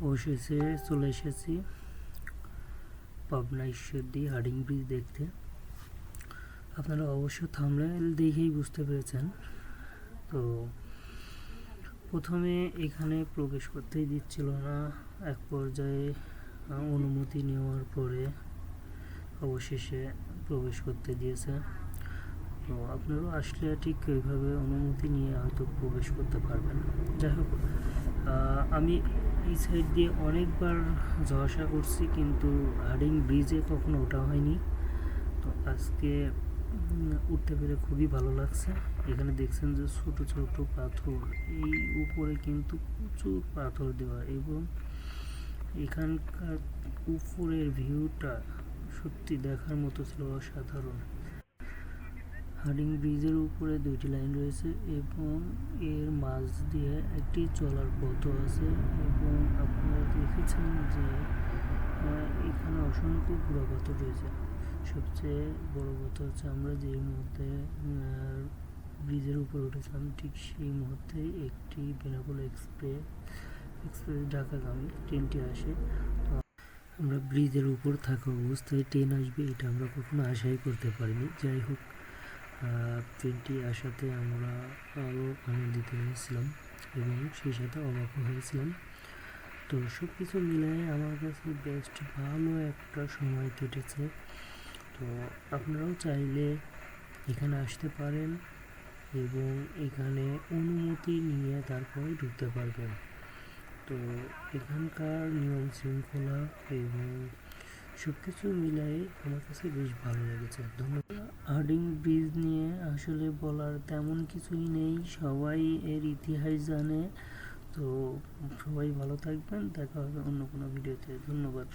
অবশেষে চলে এসেছি পাবনা ঈশ্বরদী হার্ডিং ব্রিজ দেখতে। আপনারা অবশ্য থাম্বনেল দেখেই বুঝতে পেরেছেন। তো প্রথমে এখানে প্রবেশ করতেই দিচ্ছিল না, এক পর্যায়ে অনুমতি নেওয়ার পরে অবশেষে প্রবেশ করতে দিয়েছে। তো আপনারাও আসলে ঠিক ওইভাবে অনুমতি নিয়ে হয়তো প্রবেশ করতে পারবেন। যাই হোক, আমি এই সাইড দিয়ে অনেকবার যাওয়া আসা করছি, কিন্তু হার্ডিং ব্রিজে কখনো ওঠা হয়নি। তো আজকে উঠতে পেরে খুবই ভালো লাগছে। এখানে দেখছেন যে ছোট ছোট পাথর, এই উপরে কিন্তু প্রচুর পাথর দেওয়া, এবং এখানকার উপরের ভিউটা সত্যি দেখার মতো ছিল, অসাধারণ। হার্ডিং ব্রিজের উপরে দুইটি লাইন রয়েছে এবং এর মাঝ দিয়ে একটি চলার পথও আছে, এবং আপনারা দেখেছেন যে এখানে অসংখ্য গুঁড়া পাথর রয়েছে। সবচেয়ে বড় কথা হচ্ছে, আমরা যে মুহূর্তে ব্রিজের উপরে উঠেছিলাম ঠিক সেই মুহূর্তে একটি বেনাপোল এক্সপ্রেস ঢাকাগামী ট্রেনটি আসে। তো আমরা ব্রিজের উপর থাকা অবস্থায় ট্রেন আসবে এটা আমরা কখনো আশাই করতে পারিনি। যাই হোক, ট্রেনটি আসাতে আমরা আরও আনন্দিত হয়েছিলাম এবং সেই সাথে অবাক হয়েছিলাম। তো সব কিছু মিলিয়ে আমার কাছে বেস্ট ভালো একটা সময় কেটেছে। তো আপনারাও চাইলে এখানে আসতে পারেন এবং এখানে অনুমতি নিয়ে তারপরে ঢুকতে পারবেন। তো এখানকার নিয়ম শৃঙ্খলা এবং সব কিছু মিলাই আমার কাছে বেশ ভালো লেগেছে। ধন্যবাদ। হার্ডিং ব্রিজ নিয়ে আসলে বলার তেমন কিছুই নেই, সবাই এর ইতিহাস জানে। তো সবাই ভালো থাকবেন, দেখা হবে অন্য কোনো ভিডিওতে। ধন্যবাদ।